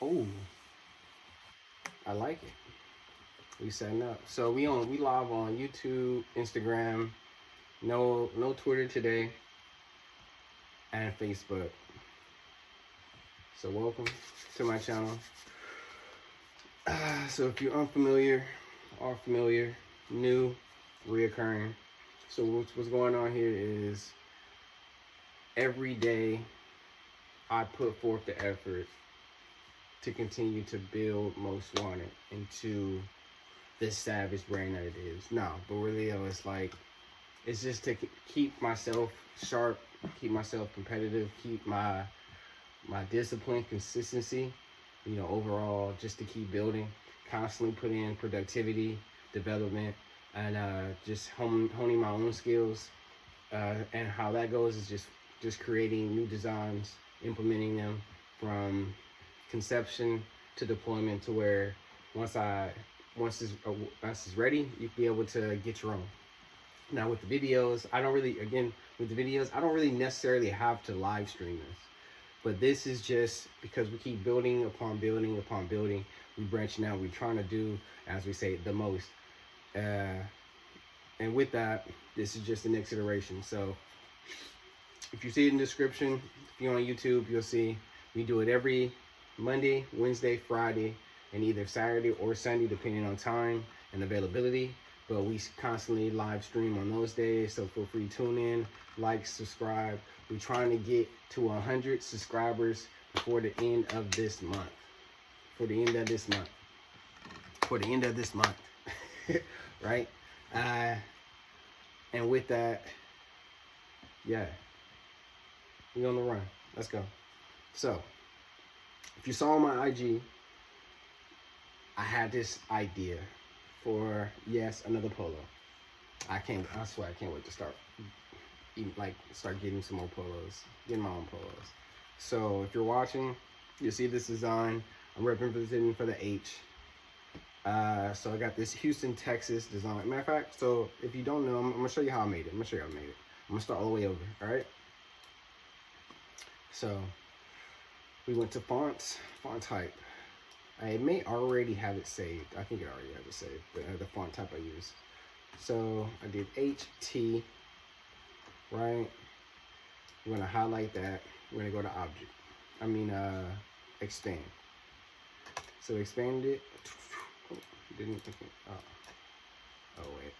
Oh, I like it. We setting up. So we live on YouTube, Instagram, no Twitter today, and Facebook. So welcome to my channel. So if you're unfamiliar, or familiar, new, reoccurring. So what's going on here is every day I put forth the effort to continue to build Most Wanted into this savage brand that it is. No, but really, it's like, it's just to keep myself sharp, keep myself competitive, keep my discipline, consistency, overall, just to keep building, constantly put in productivity, development, and just honing my own skills. And how that goes is just creating new designs, implementing them from conception to deployment, to where once it's ready, you can be able to get your own. Now with the videos, I don't really necessarily have to live stream this. But this is just because we keep building upon building upon building. We branching out. We're trying to do, as we say, the most. And with that, this is just the next iteration. So if you see it in the description, if you're on YouTube, you'll see we do it every Monday, Wednesday, Friday, and either Saturday or Sunday, depending on time and availability. But we constantly live stream on those days, so feel free to tune in, like, subscribe. We're trying to get to 100 subscribers before the end of this month. For the end of this month. For the end of this month. Right? And with that, yeah, we on the run. Let's go. So, if you saw my IG, I had this idea for, yes, another polo. I swear I can't wait to start getting some more polos, getting my own polos. So if you're watching, you see this design. I'm representing for the H. So I got this Houston, Texas design. Matter of fact, so if you don't know, I'm gonna show you how I made it. I'm gonna start all the way over, all right? So we went to font type. I may already have it saved. I think it already has it saved, the font type I use. So I did HT, right? We're gonna highlight that. We're gonna go to object. Expand. So expand it. Oh, didn't think it. Oh wait.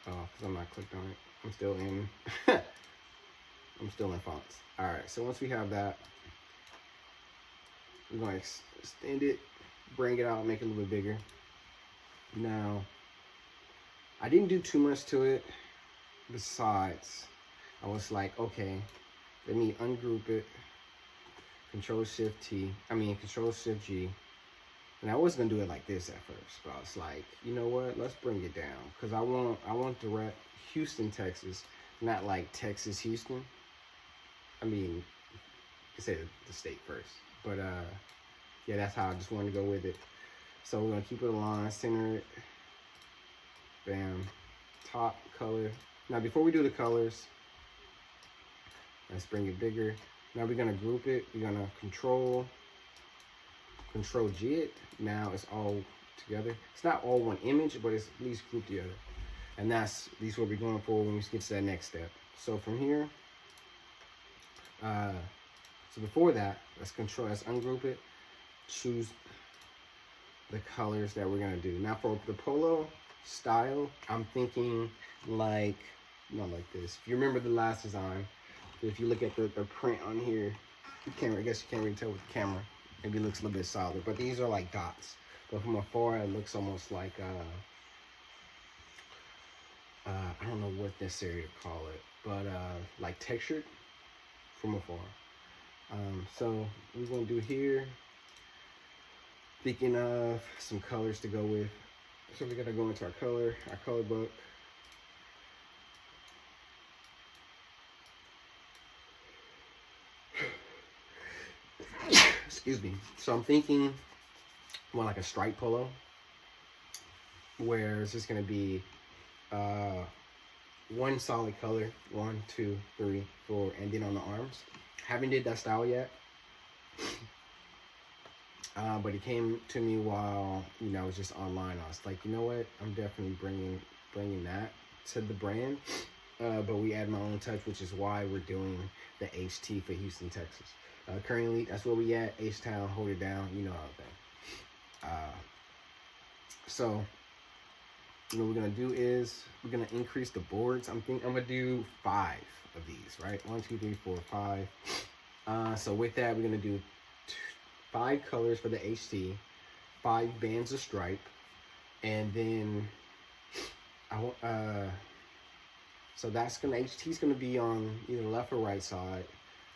Oh, because I'm not clicked on it. I'm still in. I'm still in fonts. All right. So once we have that, we're gonna extend it, bring it out, make it a little bit bigger. Now, I didn't do too much to it. Besides, I was like, okay, let me ungroup it. Control Shift G. And I was gonna do it like this at first, but I was like, you know what? Let's bring it down, because I want to rep Houston, Texas, not like Texas, Houston. You say the state first, but yeah, that's how I just wanted to go with it. So we're gonna keep it aligned, center it, bam, top color. Now before we do the colors, let's bring it bigger. Now we're gonna group it. We're gonna Control G it. Now it's all together. It's not all one image, but it's at least grouped together. And that's at least what we're going for when we get to that next step. So from here, so before that, let's ungroup it, choose the colors that we're gonna do. Now for the polo style, I'm thinking not like this. If you remember the last design, if you look at the print on here, I guess you can't really tell with the camera. Maybe it looks a little bit solid, but these are like dots. But from afar, it looks almost like I don't know what necessarily to call it, but like textured from afar. So we're gonna do here, thinking of some colors to go with. So we're gonna go into our color book. Excuse me. So I'm thinking more like a striped polo, where it's just gonna be one solid color, 1, 2, 3, 4, and then on the arms. Haven't did that style yet, but it came to me while I was just online. I was like, you know what, I'm definitely bringing that to the brand, but we add my own touch, which is why we're doing the HT for Houston, Texas. Currently, that's where we at. H-Town, hold it down, you know how thing. So what we're gonna do is we're gonna increase the boards. I'm gonna do 5 of these, right? 1, 2, 3, 4, 5. So with that, we're gonna do 5 colors for the HT, 5 bands of stripe, and then so that's HT's gonna be on either left or right side.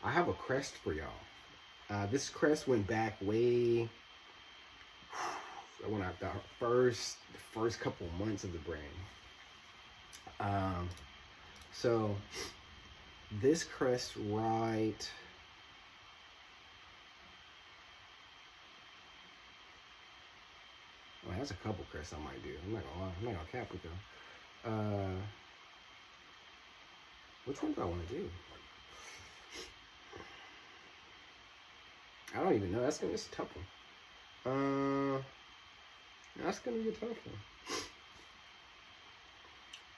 I have a crest for y'all. This crest went back way when I got the first couple months of the brand. So this crest right. Well, that's a couple crests I might do. I'm not gonna lie. I'm not gonna cap it though. Which one do I want to do? I don't even know. It's a tough one. That's gonna be a tough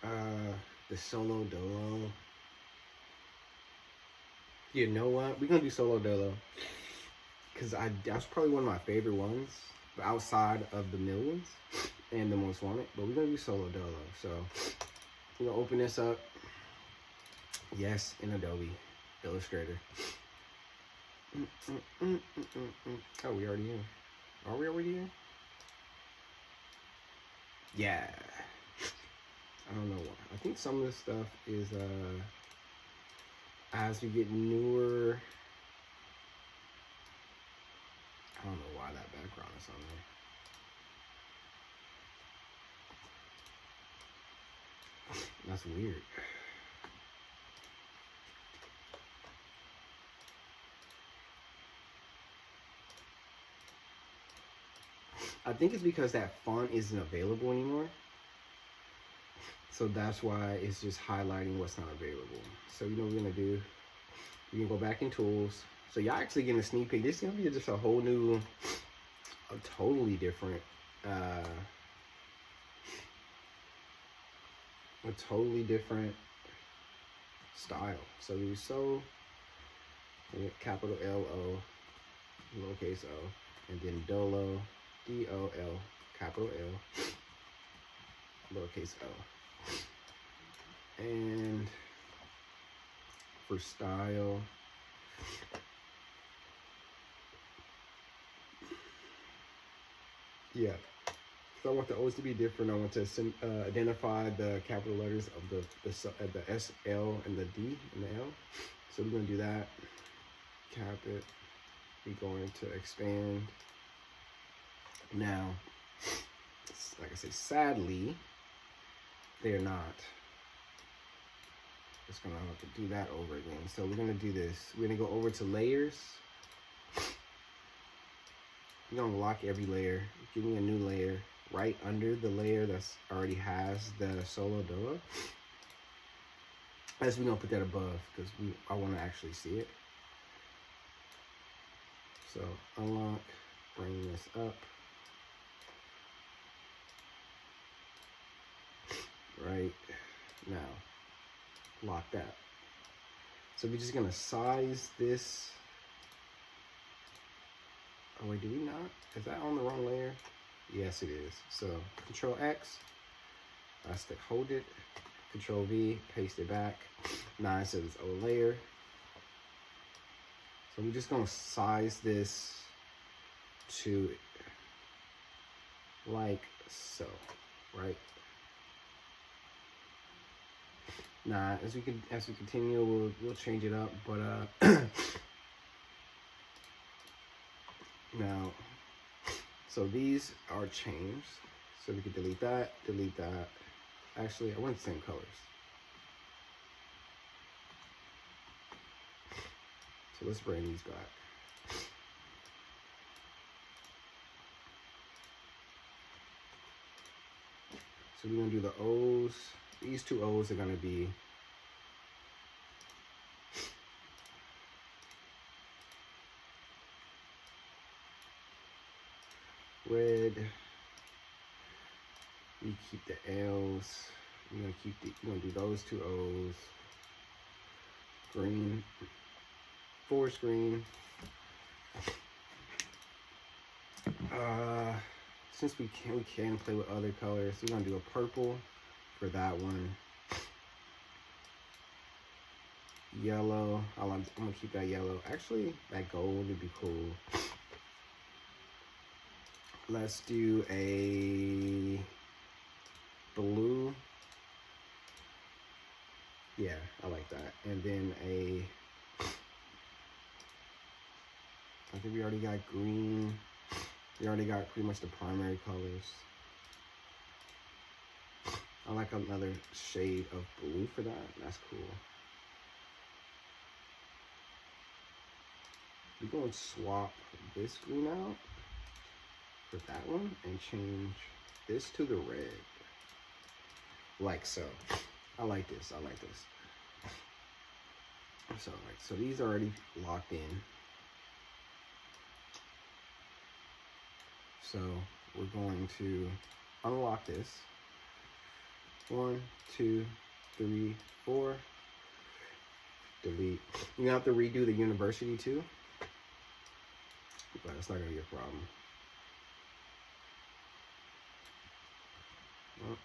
one. The solo dolo. You know what? We're gonna do solo dolo because that's probably one of my favorite ones outside of the millions and the most wanted. But we're gonna do solo dolo. So we're gonna open this up. Yes, in Adobe Illustrator. Oh, we already in. Are we already in? Yeah. I don't know why. I think some of this stuff is as we get newer. I don't know why that background is on there. That's weird. I think it's because that font isn't available anymore. So that's why it's just highlighting what's not available. So you know what we're gonna do? We can go back in tools. So y'all actually getting a sneak peek. This is gonna be just a whole new, a totally different, a totally different style. So we capital L-O, lowercase o, and then dolo, D-O-L, capital L, lowercase o. And for style, yeah. So I want the O's to be different. I want to identify the capital letters of the S, L, and the D and the L. So we're gonna do that. Cap it. We're going to expand. Now, like I say, sadly, they're not. Just gonna have to do that over again. So we're gonna do this. We're gonna go over to layers. We're gonna lock every layer. Give me a new layer right under the layer that's already has the solo dolo. As we're gonna put that above because I want to actually see it. So unlock, bring this up. Right now, lock that. So we're just gonna size this. Oh wait, do we not? Is that on the wrong layer? Yes, it is. So Control X, I stick hold it, Control V, paste it back. Now it says O layer. So we're just gonna size this to like so, right? Now, as we continue, we'll change it up. But now, so these are changed. So we can delete that, delete that. Actually, I want the same colors. So let's bring these back. So we're gonna do the O's these two O's are gonna be red. We keep the L's. We're gonna do those two O's. Green. Forest green. Since we can play with other colors, we're gonna do a purple for that one. Yellow. I'm gonna keep that yellow. Actually, that gold would be cool. Let's do a blue. Yeah, I like that. And then I think we already got green. We already got pretty much the primary colors. I like another shade of blue for that. That's cool. We're going to swap this green out for that one and change this to the red. Like so. I like this. I like this. So these are already locked in. So we're going to unlock this. 1, 2, 3, 4. Delete. You have to redo the university too, but it's not gonna be a problem. Well,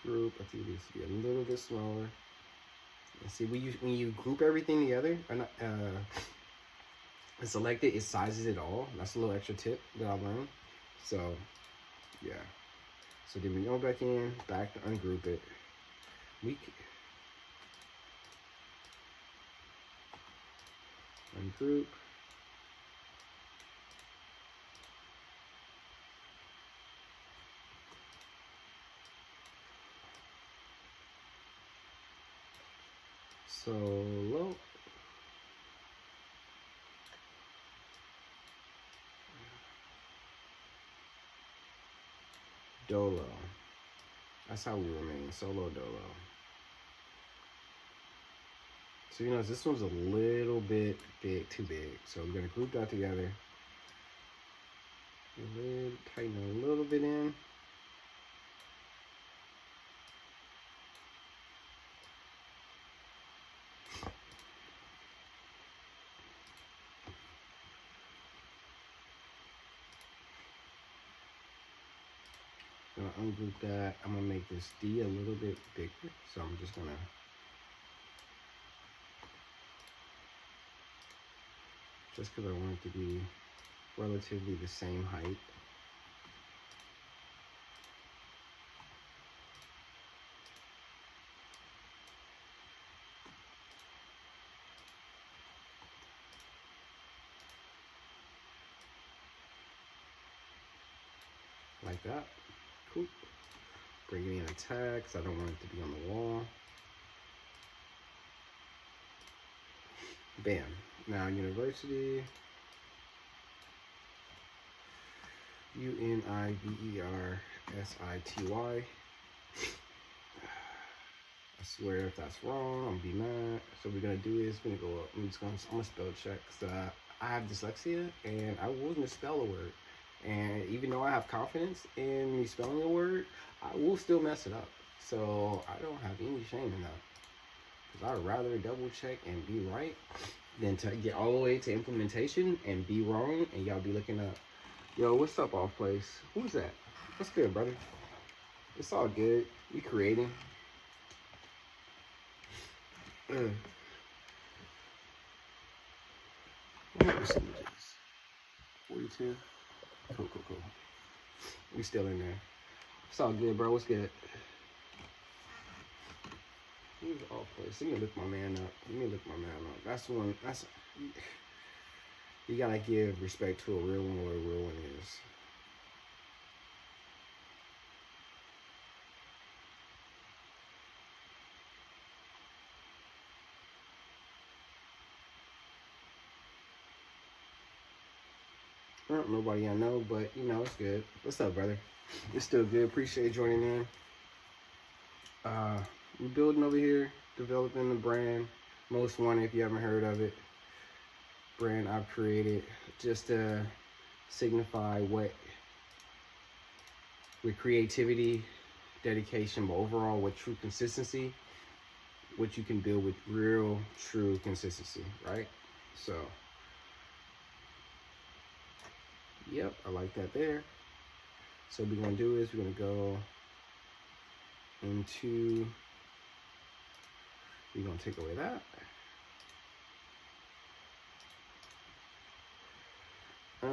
group. I think it needs to be a little bit smaller. And see, when you group everything together, and select it, it sizes it all. That's a little extra tip that I learned. So, yeah. So then we go back in, back to ungroup it. Ungroup. Solo. Dolo. That's how we remain. Solo dolo. So you know this one's a little bit big, too big. So we're gonna group that together. Tighten it a little bit in. Gonna ungroup that. I'm gonna make this D a little bit bigger. So I'm just gonna because I want it to be relatively the same height. Like that. Cool. Bringing in a tag because I don't want it to be on the wall. Bam. Now university. UNIVERSITY. I swear if that's wrong, I'm gonna be mad. So what we're gonna do is we're gonna go up. I'm gonna spell check because I have dyslexia and I will misspell a word. And even though I have confidence in me spelling a word, I will still mess it up. So I don't have any shame in that. Because I'd rather double check and be right than to get all the way to implementation and be wrong and y'all be looking up. Yo, what's up, off place? Who's that? What's good, brother? It's all good. We creating. What percentages? 42. Cool. We still in there. It's all good, bro. What's good? Who's off place? Let me look my man up. That's the one. That's you gotta give respect to a real one where a real one is. Nobody I know, but you know, it's good. What's up, brother? It's still good. Appreciate joining in. We're building over here, developing the brand. Most Wanted, if you haven't heard of it. Brand I've created just to signify what, with creativity, dedication, but overall with true consistency, what you can build with real, true consistency, right? So, yep, I like that there. So what we're gonna do is we're gonna go into, we're gonna take away that. I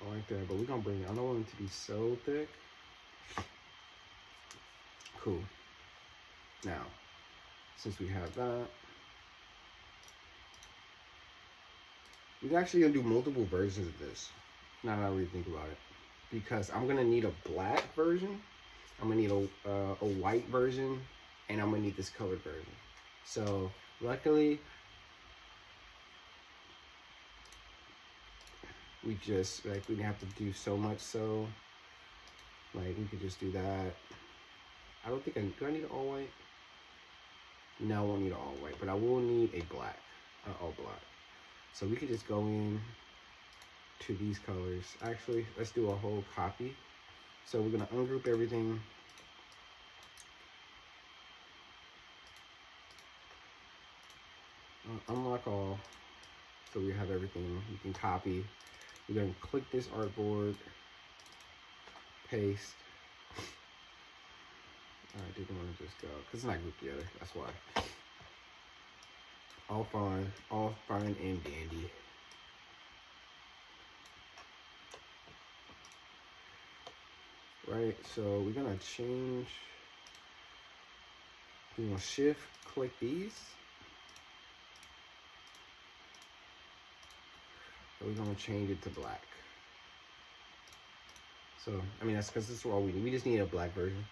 like that, but we're gonna bring it, I don't want it to be so thick. Cool. Now, since we have that, we're actually gonna do multiple versions of this. Now that I really think about it, because I'm gonna need a black version, I'm gonna need a white version, and I'm gonna need this colored version. So luckily, we just we didn't have to do so much. So like we could just do that. I don't think do I need all white? No, I won't need all white, but I will need a black, all black. So we could just go in to these colors. Actually, let's do a whole copy. So we're gonna ungroup everything. Unlock all. So we have everything. You can copy. We're gonna click this artboard, paste. I didn't want to just go because it's not grouped together. That's why. All fine and dandy. Right, so we're gonna change. We're gonna shift click these. And we're gonna change it to black. So I mean that's because this is all we need. We just need a black version.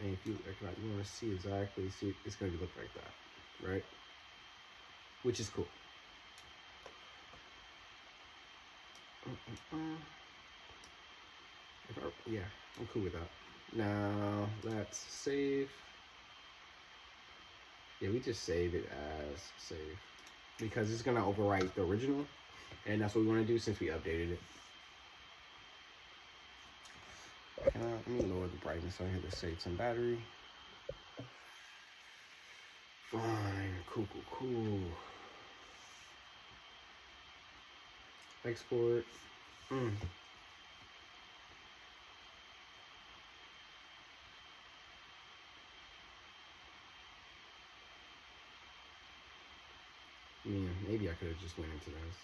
And if you want to see exactly, see it's gonna look like that, right? Which is cool. Yeah, I'm cool with that. Now let's save. Yeah, we just save it as save because it's gonna overwrite the original, and that's what we want to do since we updated it. Let me lower the brightness so I have to save some battery. Fine, cool. Export. Man, maybe I could have just went into this.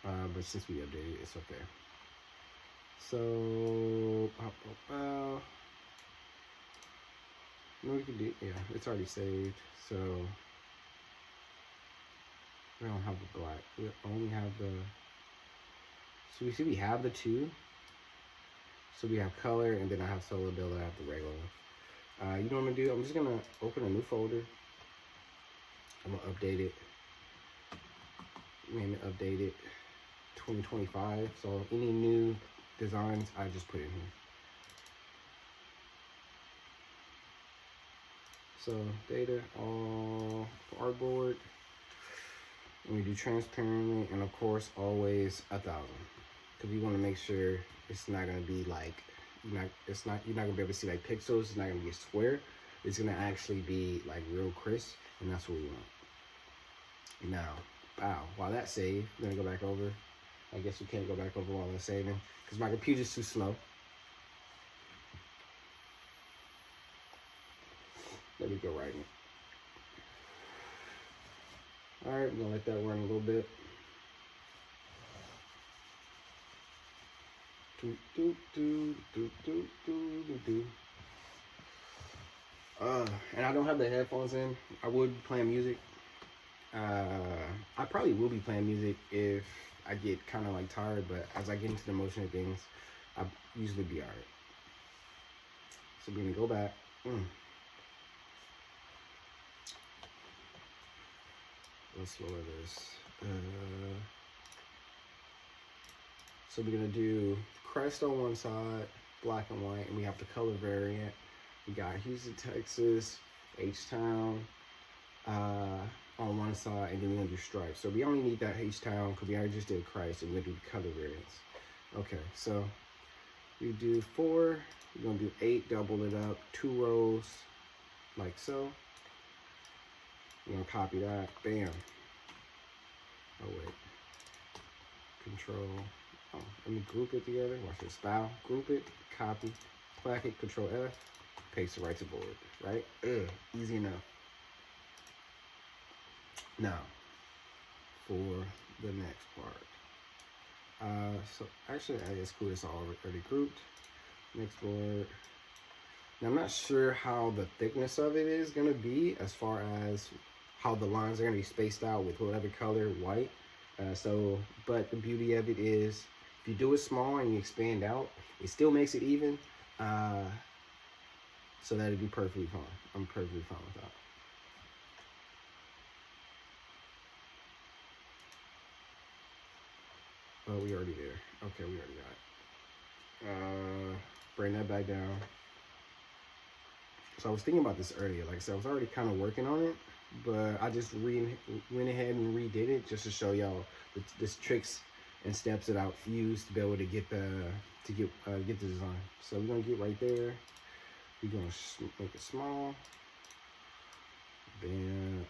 But since we updated it, it's okay. So, no, we can do, yeah, it's already saved. So, we don't have the black. We only have the, so we see we have the two. So we have color, and then I have solo build, I have the regular. You know what I'm gonna do? I'm just gonna open a new folder. I'm gonna update it. Name it updated 2025. So any new designs, I just put in here. So data, all artboard. And we do transparently, and of course, always 1,000, because we want to make sure it's not gonna be like you're not gonna be able to see like pixels. It's not gonna be a square. It's gonna actually be like real crisp, and that's what we want. Now, wow, while that's saved, we're gonna go back over. I guess we can't go back over while it's saving because my computer's too slow. Let me go right in. All right, I'm gonna let that run a little bit. And I don't have the headphones in. I would be playing music. I probably will be playing music if I get kind of like tired, but as I get into the motion of things, I usually be alright. So we're gonna go back. Let's lower this. So we're gonna do crest on one side, black and white, and we have the color variant. We got Houston, Texas, H-Town on one side, and then we're gonna do stripes. So we only need that H-Town because we already just did Christ, and we're gonna do the color variants. Okay, so we do 4, we're gonna do 8, double it up, 2 rows, like so. We're gonna copy that, bam. Oh wait, Control, oh, let me group it together. Watch this, file, group it, copy, clack it, Control F, paste it right to board, right? Easy enough. Now, for the next part. So actually, I guess cool, it's already grouped. Next board. Now I'm not sure how the thickness of it is gonna be as far as how the lines are gonna be spaced out with whatever color, white. But the beauty of it is, if you do it small and you expand out, it still makes it even. So that'd be perfectly fine. I'm perfectly fine with that. Oh, we already there. Okay, we already got it. Bring that back down. So I was thinking about this earlier. Like I said, I was already kind of working on it, but I just went ahead and redid it just to show y'all the tricks and steps that I've used to be able to get the design. So we're gonna get right there. We're gonna make it small. Then,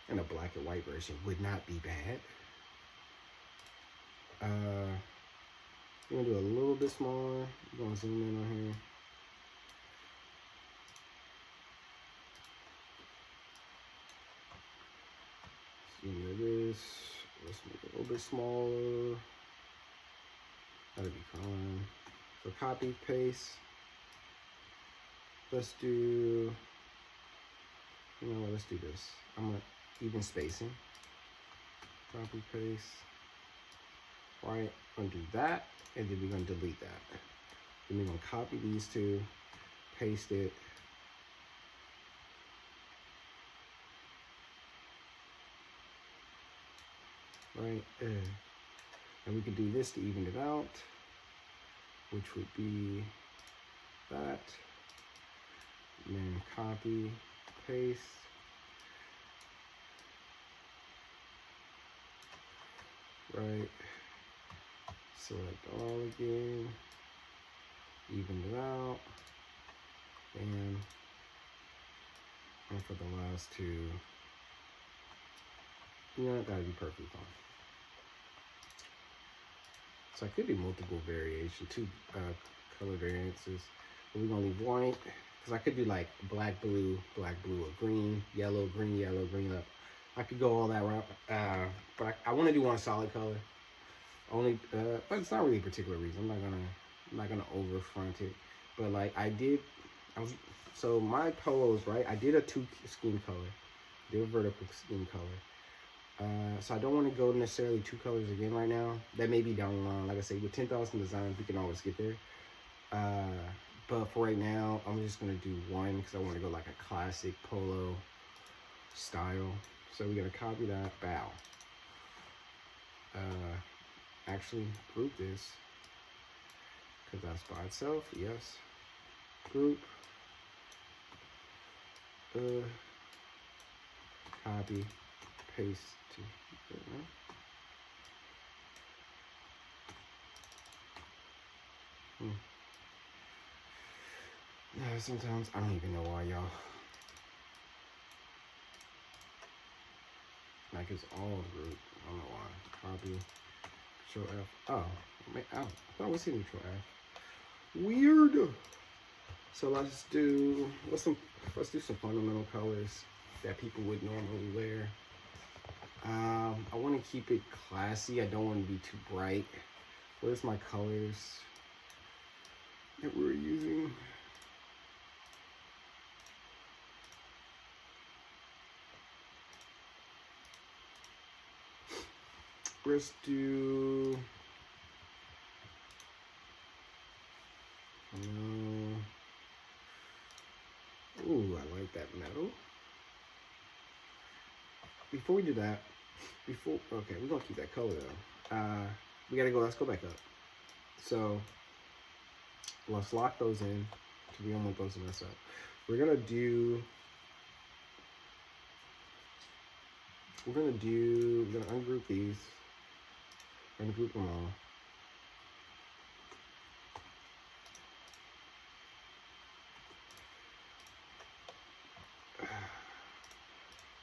and a black and white version would not be bad. We're gonna do a little bit smaller. We're gonna zoom in on here. Zoom at this. Let's make it a little bit smaller. That'll be fine. So copy, paste. Let's do, you know what, let's do this. I'm gonna even spacing. Copy, paste. Right, I'm gonna do that, and then we're gonna delete that. Then we're gonna copy these two, paste it. Right, and we can do this to even it out, which would be that. And then copy, paste. Right. Select all again. Even it out. And for the last two, you know, that'd be perfectly fine. So I could do multiple variation, 2 color variances. But we're gonna leave white, because I could do like black, blue, or green, yellow, green, yellow, green, up. I could go all that route, but I want to do one solid color. Only, but it's not really a particular reason. I'm not gonna over front it. But like so my polos, right? I did a 2 scheme color, did a vertical scheme color. So I don't want to go necessarily 2 colors again right now. That may be down the line. Like I say, with 10,000 designs, we can always get there. But for right now, I'm just gonna do 1 because I want to go like a classic polo style. So we're gonna copy that. Bow. Actually group this because that's by itself. Yes. Group. Copy. Paste to. Yeah, sometimes I don't even know why, y'all. Like it's all group. I don't know why. Copy. Control F. Oh, man, I thought we see Control F. Weird. So let's do some fundamental colors that people would normally wear. I want to keep it classy. I don't want to be too bright. Where's my colors that we're using? Let's do, no, before we do that, okay, we're gonna keep that color though. We gotta go. Let's go back up. So let's lock those in because we don't want those to mess up. We're gonna ungroup these, ungroup them all.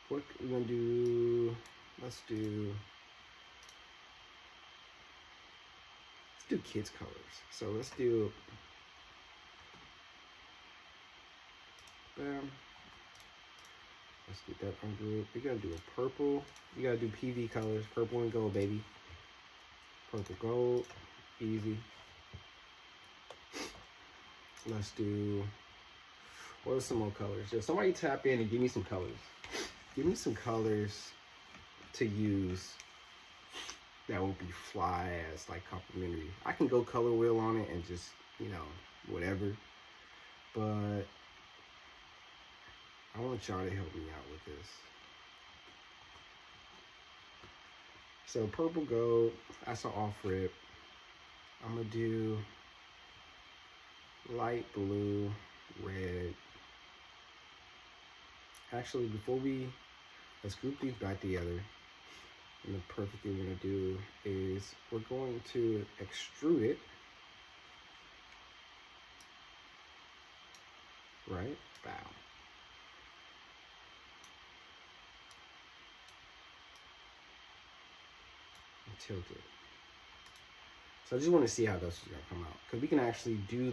What we're gonna do, let's do kids colors. So let's do, bam. Let's get that ungroup. We're gonna do a purple. You gotta do PV colors, purple and gold, baby. Purple, gold, easy. Let's do, what are some more colors? Just somebody tap in and give me some colors. Give me some colors to use that will be fly as like complimentary. I can go color wheel on it and just, you know, whatever. But I want y'all to help me out with this. So purple, gold, that's an off rip. I'm gonna do light blue, red. Actually, let's group these back together. And the perfect thing we're gonna do is we're going to extrude it. Right? Bow. And tilt it. So I just want to see how those are gonna come out. Because we can actually do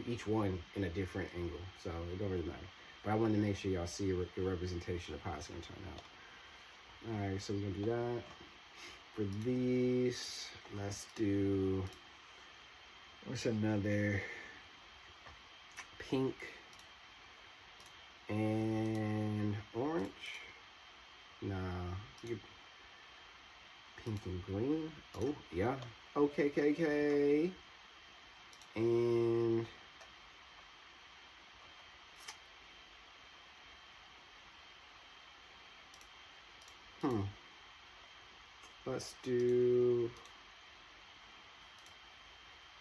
each one in a different angle. So it don't really matter. But I wanted to make sure y'all see the representation of how it's gonna turn out. Alright, so we're gonna do that. For these, let's do, what's another? Pink and orange. Nah, pink and green. Oh, yeah. Okay. And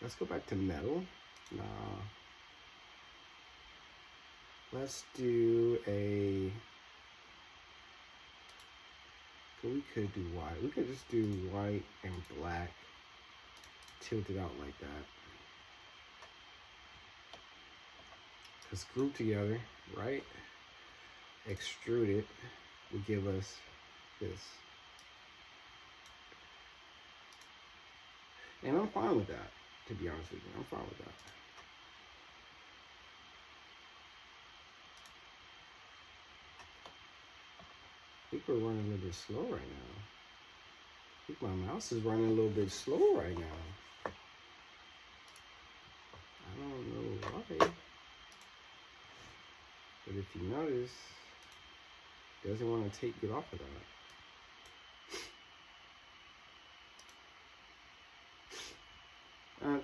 let's go back to metal. Nah. Let's do we could do white. We could just do white and black. Tilt it out like that. Let's group together, right? Extrude it will give us this. And I'm fine with that, to be honest with you. I'm fine with that. I think we're running a little bit slow right now. I think my mouse is running a little bit slow right now. I don't know why. But if you notice, it doesn't want to get off of that.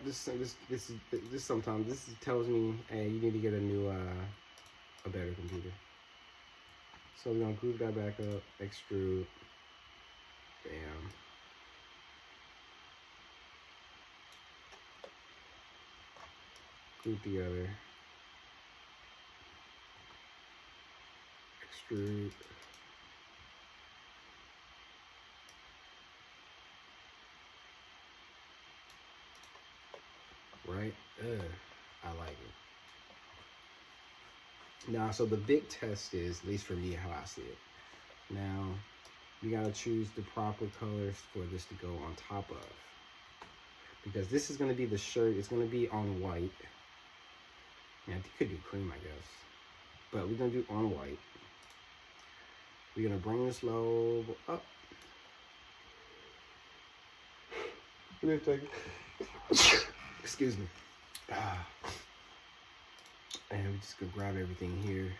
This sometimes tells me, hey, you need to get a better computer. So we're gonna group that back up, extrude, bam. Group together, extrude. Right? I like it. Now, so the big test is, at least for me, how I see it. Now, you gotta choose the proper colors for this to go on top of. Because this is gonna be the shirt, it's gonna be on white. Yeah, you could do cream, I guess. But we're gonna do on white. We're gonna bring this lobe up. Excuse me. And we're just gonna grab everything here.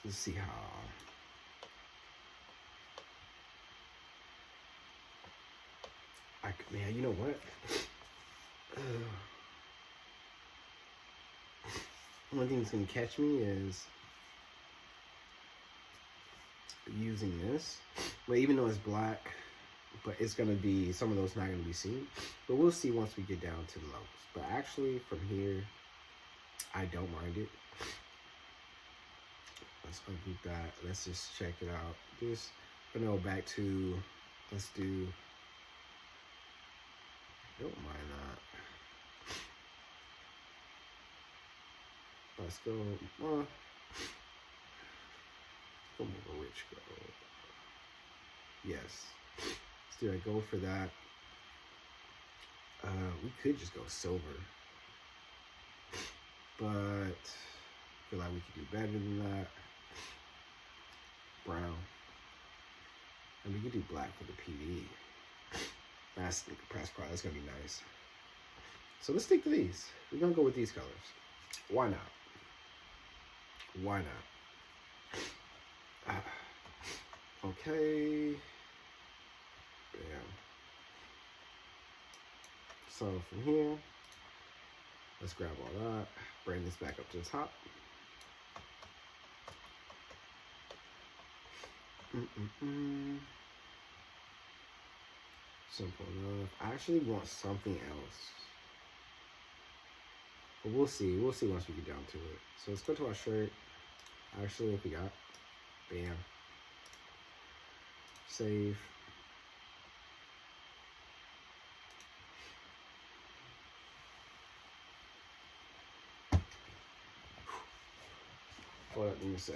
Let's see how. Man, you know what? One thing that's gonna catch me is using this. But even though it's black, but it's gonna be, some of those not gonna be seen. But we'll see once we get down to the levels. But actually from here, I don't mind it. Let's undo that. Let's just check it out. This, I'm gonna go back to, let's do, don't mind that. Let's go, come over rich gold. Yes. So I go for that. We could just go silver, but I feel like we could do better than that. Brown, and we could do black for the PV. That's the press product. That's gonna be nice. So let's stick to these. We're gonna go with these colors. Why not? Why not? Okay. Bam. So from here, let's grab all that, bring this back up to the top. Simple enough. I actually want something else, but we'll see. We'll see once we get down to it. So let's go to our shirt. Actually, what we got? Bam. Save. Hold up, give me a sec.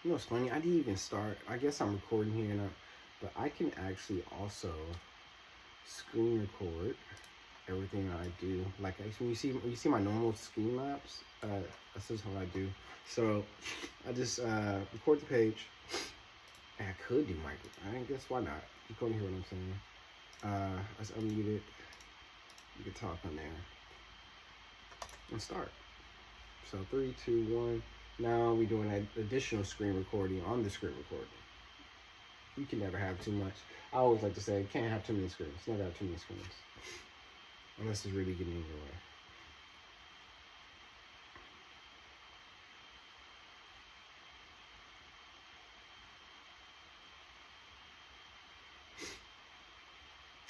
You know what's funny? I didn't even start. I guess I'm recording here now, but I can actually also screen record everything I do. Like when you see my normal screen maps, that's just how I do. So I just record the page. And I could do micro. I guess why not? You can hear what I'm saying. Let's unmute it. You can talk on there and start. So 3, 2, 1. Now we're doing an additional screen recording on the screen recording. You can never have too much. I always like to say, you can't have too many screens. Never have too many screens. Unless it's really getting in your way.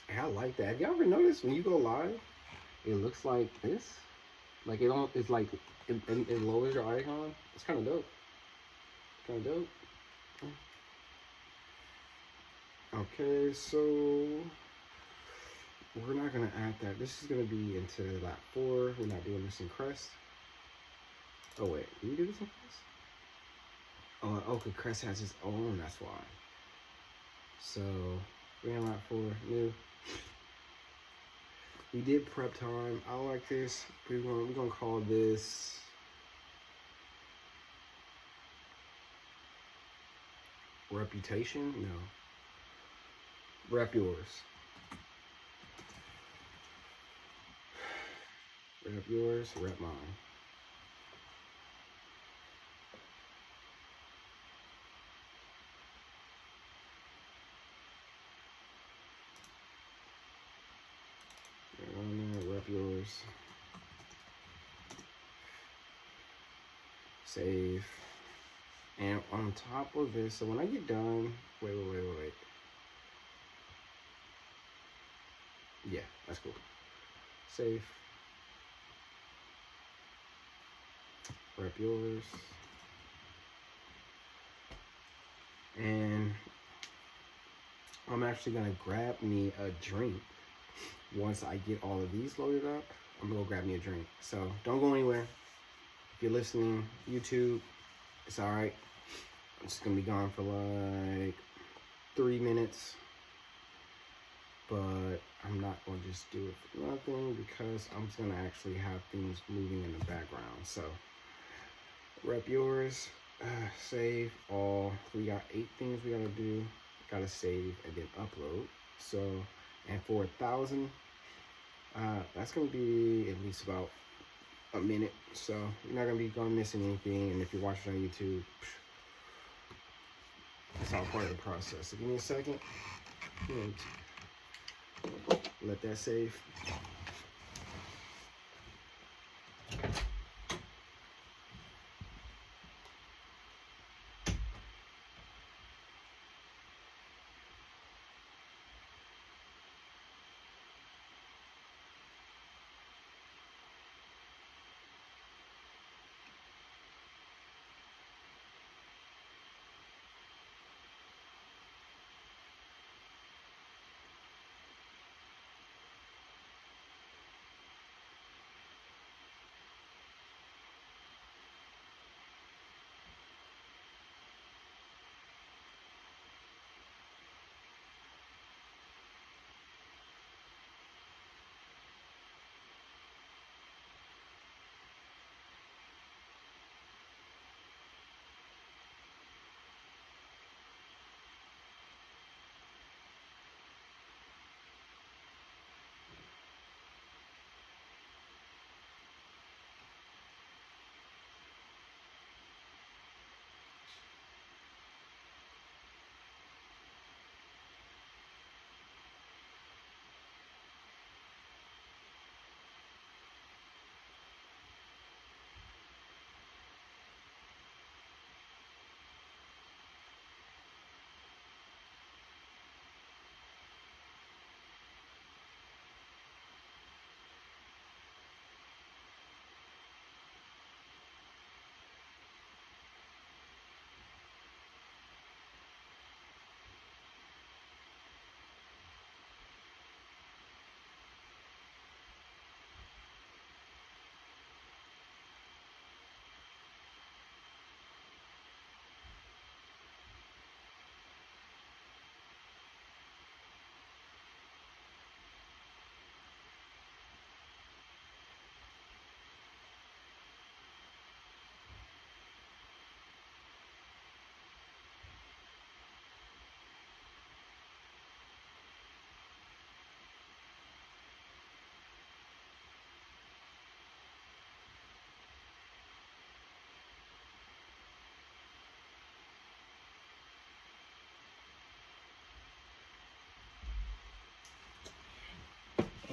Hey, I like that. Have you ever noticed when you go live, it looks like this? Like it's like, it lowers your icon. It's kind of dope. Kind of dope. Okay, so we're not gonna add that. This is gonna be into lap 4. We're not doing this in Crest. Oh wait, can we do this in Crest? Oh, okay, Crest has its own, that's why. So we're in lap 4, new. We did prep time. I like this. We're gonna call this reputation. No. Rep yours. Rep yours, rep mine. Rep yours. Save. And on top of this, so when I get done, wait. Yeah, that's cool. Save. Rep yours. And I'm actually gonna grab me a drink. Once I get all of these loaded up, I'm gonna go grab me a drink. So don't go anywhere. If you're listening, YouTube, it's all right. I'm just gonna be gone for like 3 minutes, but I'm not gonna just do it for nothing because I'm just gonna actually have things moving in the background. So rep yours, save all. We got 8 things we gotta do. Gotta save and then upload. So, and for 1,000, that's gonna be at least about a minute. So you're not gonna be missing anything. And if you're watching on YouTube, it's all part of the process. So give me a second. Let that save.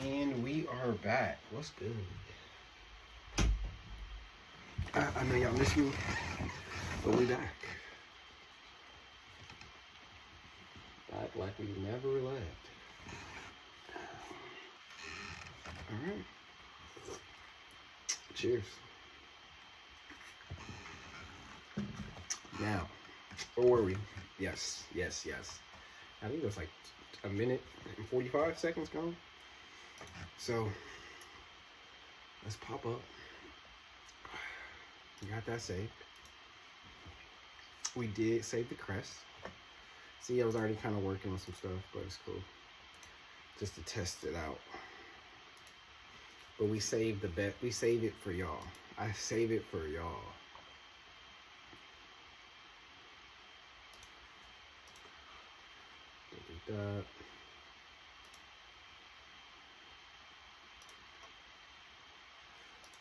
And we are back. What's good? I know y'all miss me, but we back. Back like we never left. Alright. Cheers. Now, where were we? Yes. I think it was like a minute and 45 seconds gone. So, let's pop up. We got that saved. We did save the crest. See, I was already kind of working on some stuff, but it's cool. Just to test it out. But we saved the bet. We saved it for y'all. I save it for y'all. That.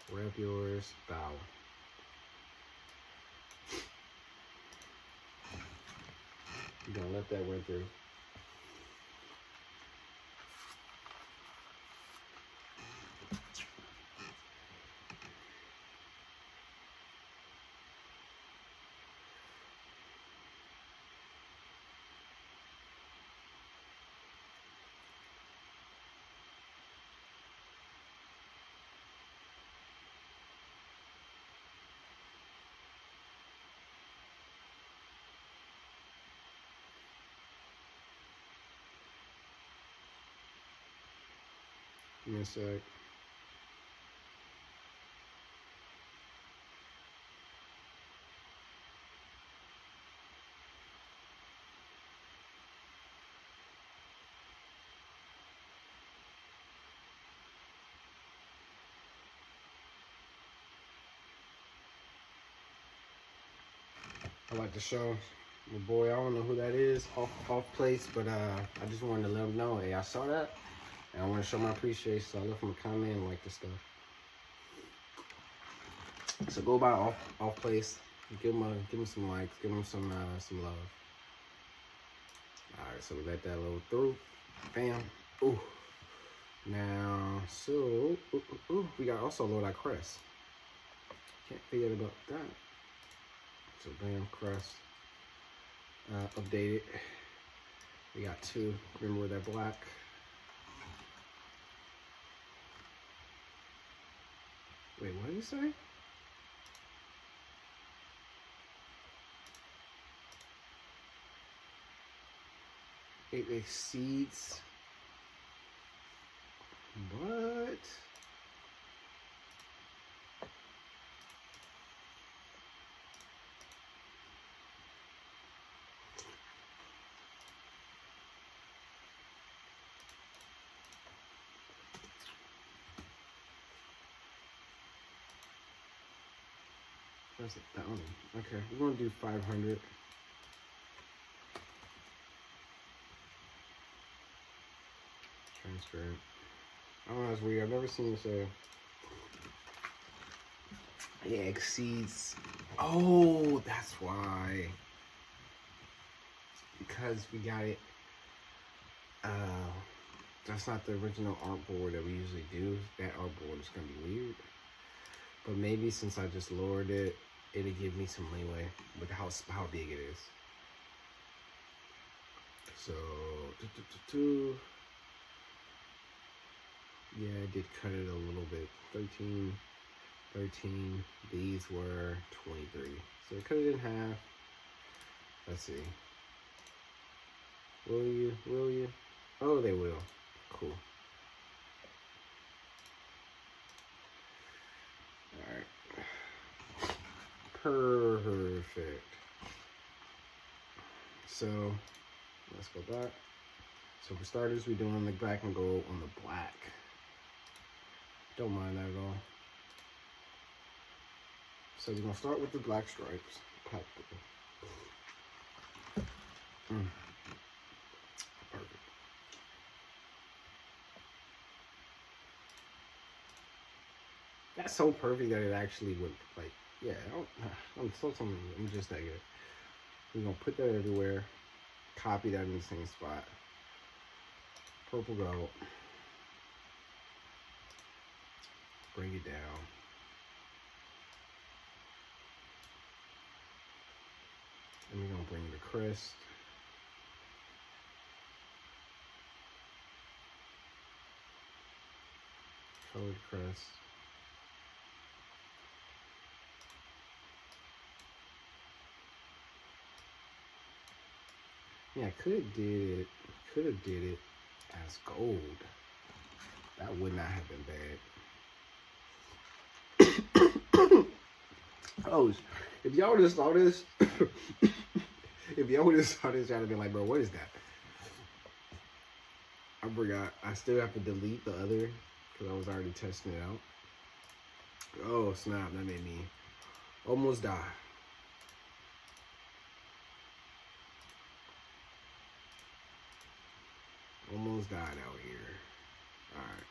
Rep yours, bow. You're gonna let that run through. Give me a sec. I like to show my boy, I don't know who that is, off place, but I just wanted to let him know, hey, I saw that, and I want to show my appreciation, so I left him a comment and like the stuff. So go by off place, give him some likes, give him some love. All right, so we let that load through, bam, ooh. Now, so we got also load our crest. Can't forget about that. So bam, crest. Updated. We got 2. Remember that black. Wait, what did you say? It exceeds. What? That's 1,000. Okay, we're gonna do 500. Transparent. I don't know, that's weird. I've never seen this. Yeah, exceeds. Oh, that's why. Because we got it. That's not the original artboard that we usually do. That artboard is gonna be weird. But maybe since I just lowered it, it'll give me some leeway with how big it is. So, yeah, I did cut it a little bit. 13. These were 23. So cut it in half. Let's see. Will you? Oh, they will. Cool. Alright. Perfect. So, let's go back. So for starters, we're doing the black and gold on the black. Don't mind that at all. So we're gonna start with the black stripes. Perfect. That's so perfect that it actually would, like, yeah, I'm just that good. We're gonna put that everywhere. Copy that in the same spot. Purple gold. bring it down. And we're gonna bring the crest. Colored crest. Yeah, I could have did it as gold. That would not have been bad. Oh, if y'all would have saw this, if y'all would have saw this, y'all would have been like, bro, what is that? I forgot. I still have to delete the other because I was already testing it out. Oh, snap. That made me almost die. Almost died out here. All right.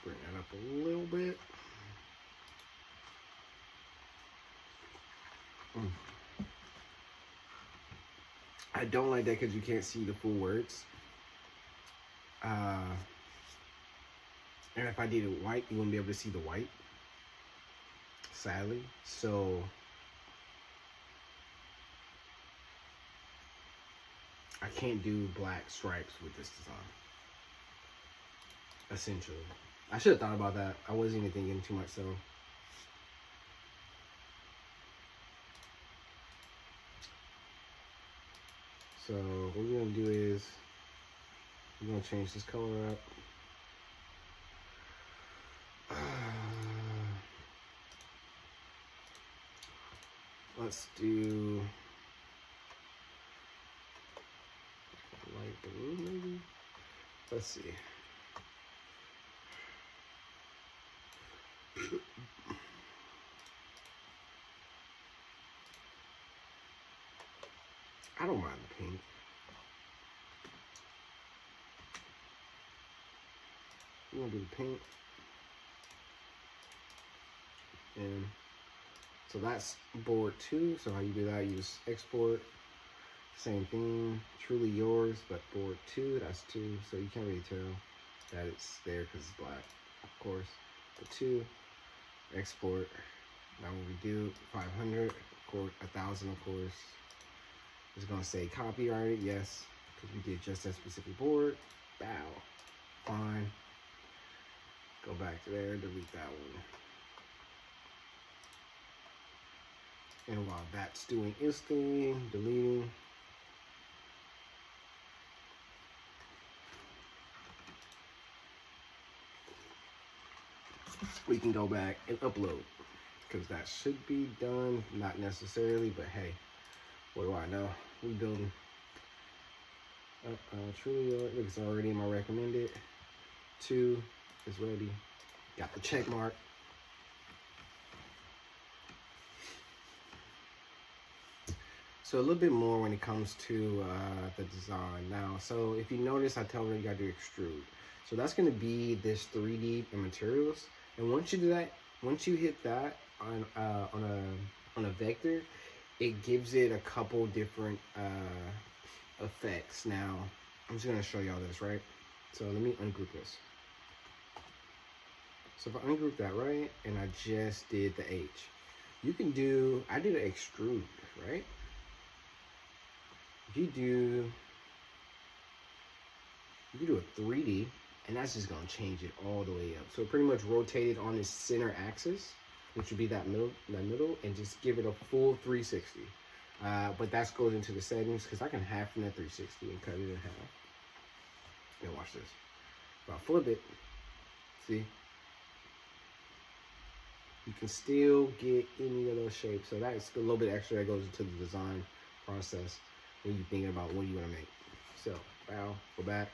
Bring that up a little bit. I don't like that because you can't see the full words. And if I did it white, you wouldn't be able to see the white, sadly. So I can't do black stripes with this design, essentially. I should have thought about that. I wasn't even thinking too much, so. So what we're gonna do is, we're gonna change this color up. Let's do light blue, maybe? Let's see. I don't mind the pink. We're gonna do the pink. And so that's board 2. So how you do that, you just export. Same thing, truly yours, but board 2, that's 2. So you can't really tell that it's there because it's black, of course. But 2, export. Now when we do 500, of course, 1,000, of course. It's gonna say copyrighted, yes, because we did just that specific board. Bow, fine. Go back to there, delete that one. And while that's doing its thing, deleting. We can go back and upload because that should be done, not necessarily, but hey, what do I know? We building. Truly, it's already in my recommended. 2 is ready. Got the check mark. So a little bit more when it comes to the design now. So if you notice, I tell you gotta do extrude. So that's gonna be this 3D in materials. And once you do that, once you hit that on a vector, it gives it a couple different effects. Now, I'm just gonna show y'all this, right? So let me ungroup this. So if I ungroup that, right, and I just did the H, you can do, I did an extrude, right? If you do a 3D, and that's just gonna change it all the way up. So pretty much rotate it on this center axis, which would be that middle, and just give it a full 360. But that goes into the settings because I can half from that 360 and cut it in half. Yeah, watch this. If I flip it, see? You can still get any of those shapes. So that's a little bit extra that goes into the design process when you're thinking about what you want to make. So, bow, go back.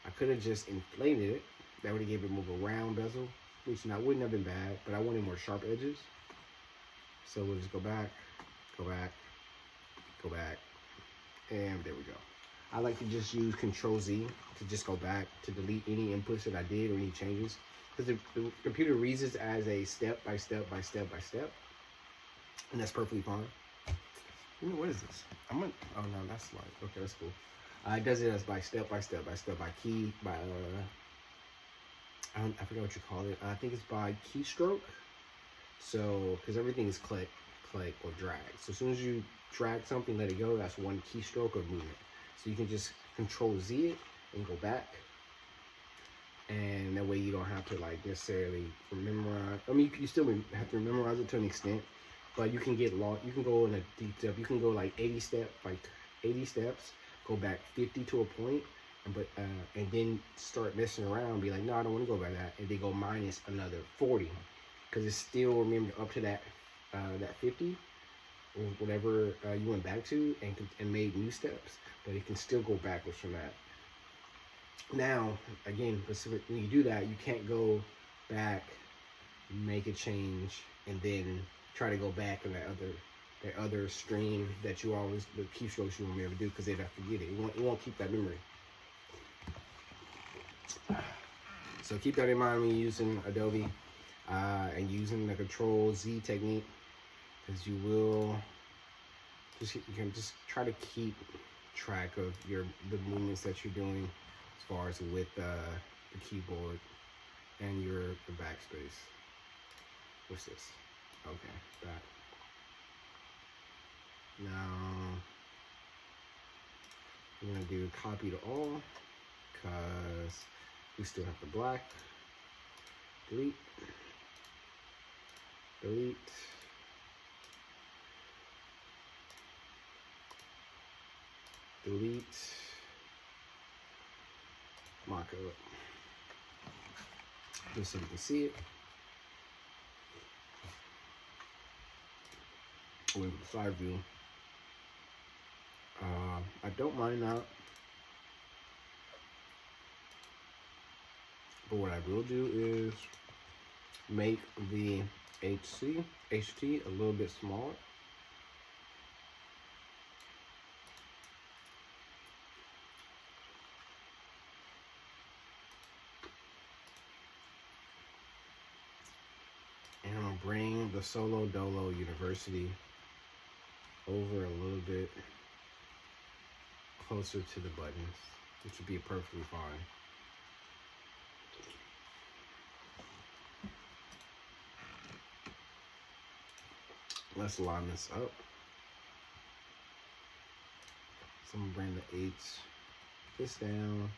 I could have just inflated it. That would have gave it more of a round bezel, which wouldn't have been bad, but I wanted more sharp edges. So we'll just go back, and there we go. I like to just use Control Z to just go back to delete any inputs that I did or any changes. Because the computer reads it as a step by step by step by step. And that's perfectly fine. You know, what is this? Oh no, that's like, okay, that's cool. It does it as by step by step by step by key, by, I forget what you call it. I think it's by keystroke. So, because everything is click, click, or drag. So as soon as you drag something, let it go, that's one keystroke of movement. So you can just Control Z it and go back. And that way you don't have to like necessarily memorize. I mean, you still have to memorize it to an extent, but you can get long. You can go in a deep step. You can go like 80 steps, go back 50 to a point, and then start messing around. Be like, no, I don't want to go by that, and then go minus another 40, because it's still remember up to that 50 or whatever you went back to and made new steps, but it can still go backwards from that. Now, again, when you do that, you can't go back, make a change, and then try to go back in that other stream that you always, the keystrokes you won't be able to do because they'd have to forget it. It won't keep that memory. So keep that in mind when you're using Adobe and using the Control Z technique, because you can just try to keep track of the movements that you're doing as far as with the keyboard and the backspace. What's this? Okay, back. Now we're gonna do copy to all because we still have the black. Delete. Delete. Delete. Mock up. Just so you can see it. With the side view. I don't mind that. But what I will do is make the HT a little bit smaller. And I'm gonna bring the Solo Dolo University over a little bit closer to the buttons, which would be perfectly fine. Let's line this up. So I'm gonna bring the this down.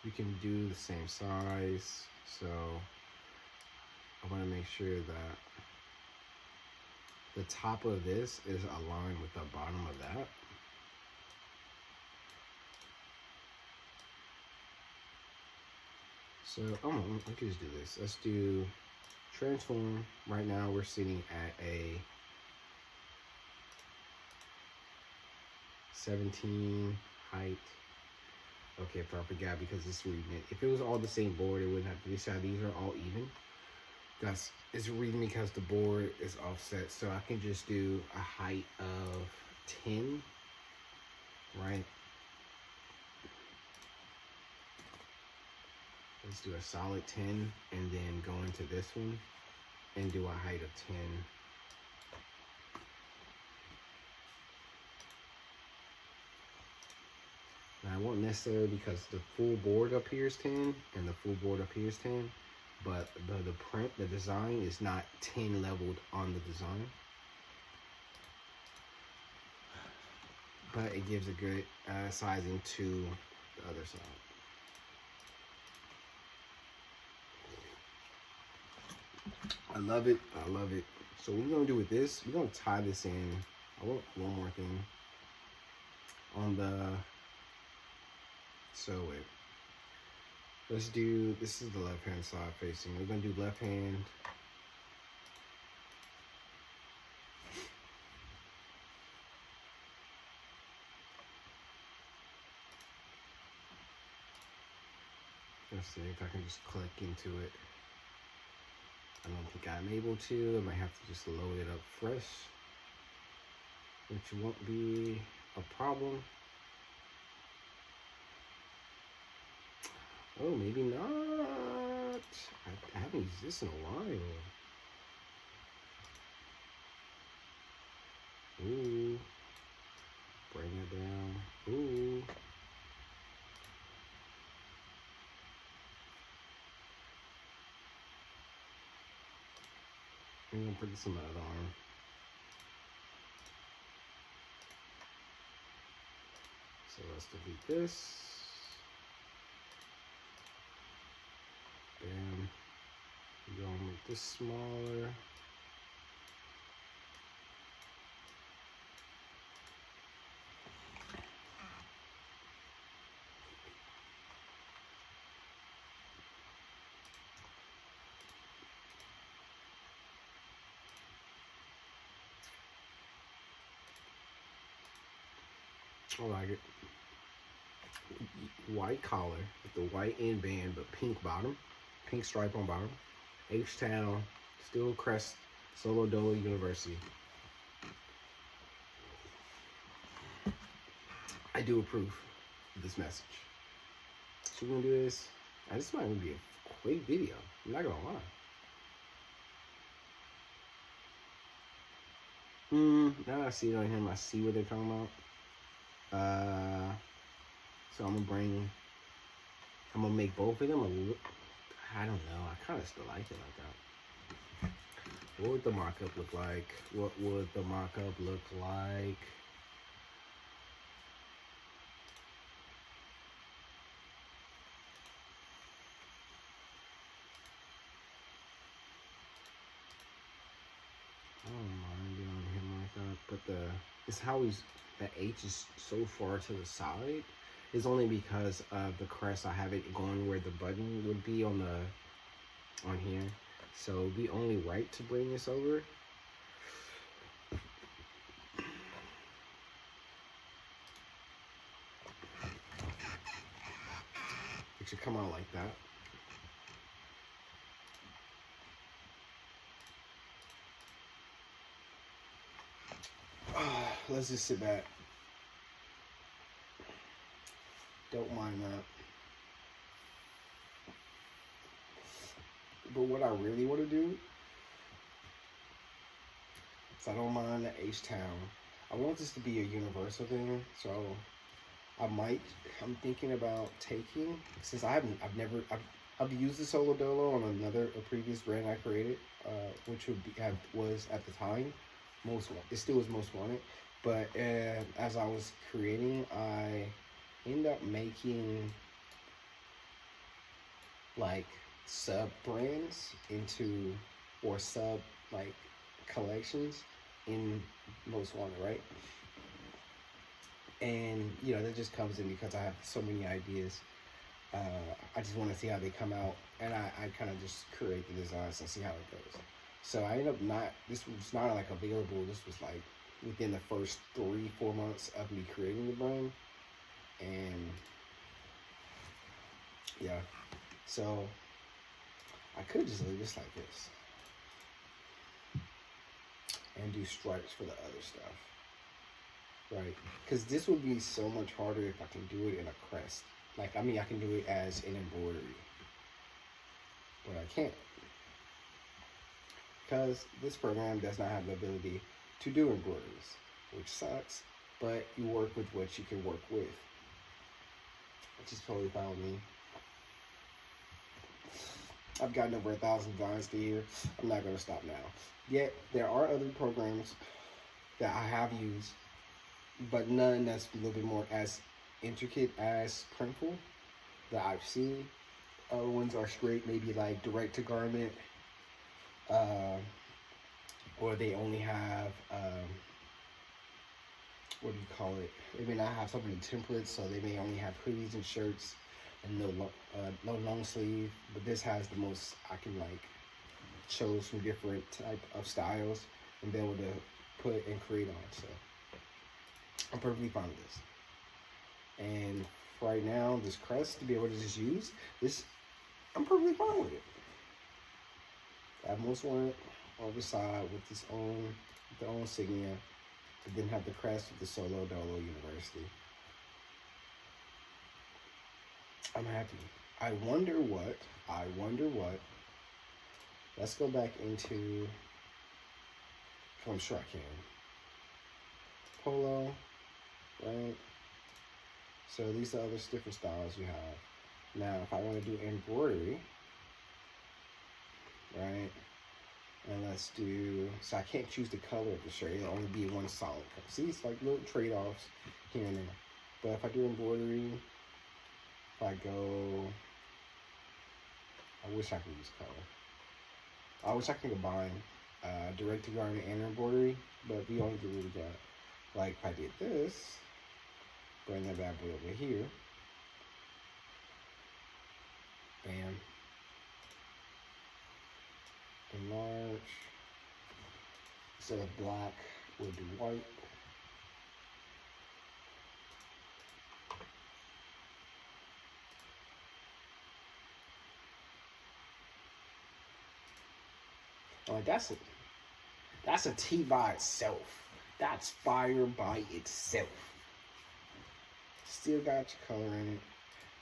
You can do the same size, so I want to make sure that the top of this is aligned with the bottom of that. So I can just do this. Let's do transform. Right now we're sitting at a 17 height. Okay, I forgot because it's reading it. If it was all the same board, it wouldn't have to be sad. These are all even. It's reading because the board is offset. So I can just do a height of 10, right? Let's do a solid 10 and then go into this one and do a height of 10. Now I won't necessarily, because the full board up here is 10 and the full board up here is 10, but the print, the design is not 10 leveled on the design. But it gives a good sizing to the other side. I love it. I love it. So what we're gonna do with this, we're gonna tie this in. I want one more thing on the wait. Let's do, this is the left hand side facing. We're gonna do left hand. Let's see if I can just click into it. I don't think I'm able to. I might have to just load it up fresh, which won't be a problem. Oh, maybe not. I haven't used this in a while. Ooh. Bring it down. Ooh. I'm gonna put this on the other arm. So let's delete this. Bam. We're gonna make this smaller. I like it. White collar with the white end band, but pink bottom, pink stripe on bottom. H-Town, still Crest, Solo Dolo University. I do approve of this message. So we're gonna do this. This might even be a quick video. I'm not gonna lie. Now that I see it on him, I see what they're talking about. So I'm gonna make both of them a little, I don't know, I kind of still like it like that. What would the markup look like? What would the markup look like? I don't mind it on him like that, but it's how the H is so far to the side. It's only because of the crest. I have it going where the button would be on here. So it'd be only right to bring this over. It should come out like that. Let's just sit back. Don't mind that. But what I really want to do is I don't mind the H-Town. I want this to be a universal thing, so I'm thinking about taking, since I've used the Solo Dolo on a previous brand I created, which was at the time it still was most wanted, but as I was creating, I ended up making like sub brands or sub like collections in most wanted, right? And that just comes in because I have so many ideas. I just want to see how they come out, and I kind of just create the designs and see how it goes. So I ended up this was not like available. This was like within the first 3-4 months of me creating the brand, and yeah. So I could just leave this like this and do stripes for the other stuff, right? Because this would be so much harder if I can do it in a crest. Like, I can do it as an embroidery, but I can't, because this program does not have the ability to do embroideries, which sucks, but you work with what you can work with, which is totally fine with me. I've gotten over 1,000 designs to here. I'm not going to stop now. Yet, there are other programs that I have used, but none that's a little bit more as intricate as Printful that I've seen. Other ones are straight, maybe like direct to garment, or they only have, what do you call it? They may not have something in templates, so they may only have hoodies and shirts and no long sleeve. But this has the most I can like chose from different type of styles and be able to put and create on. So I'm perfectly fine with this. And right now, this crest to be able to just use this, I'm perfectly fine with it. I most want it on the side with the own insignia, and then have the crest with the Solo Dolo University. I'm happy. I wonder what. Let's go back into, I'm sure I can. Polo, right? So these are other different styles you have. Now, if I want to do embroidery, right? And let's do, so I can't choose the color of the shirt. It'll only be one solid color. See, it's like little trade-offs here and there. But if I do embroidery, if I go, I wish I could use color. I wish I could combine direct to garment and embroidery, but we only do what we got. Like if I did this, bring that bad boy over here. Bam. Enlarge. Instead of black, we'll do white. Like that's a tee by itself. That's fire by itself. Still got your color in it,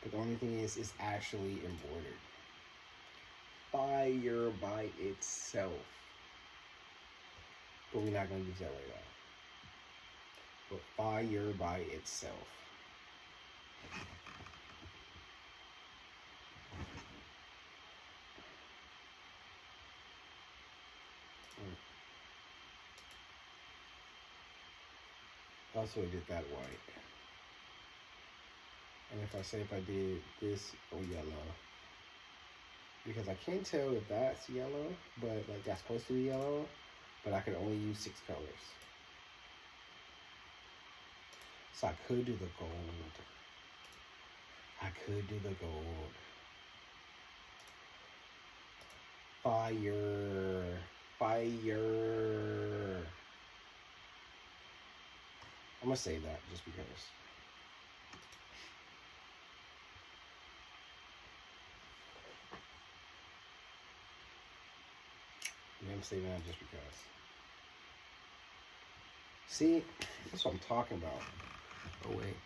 but the only thing is it's actually embroidered. Fire by itself. But we're not gonna use that right now. But fire by itself. Also did that white. And if I did this yellow, because I can't tell if that's yellow, but like that's supposed to be yellow, but I can only use 6 colors. So I could do the gold. Fire. I'm gonna say that just because. I'm saying that just because. See, that's what I'm talking about. Oh wait.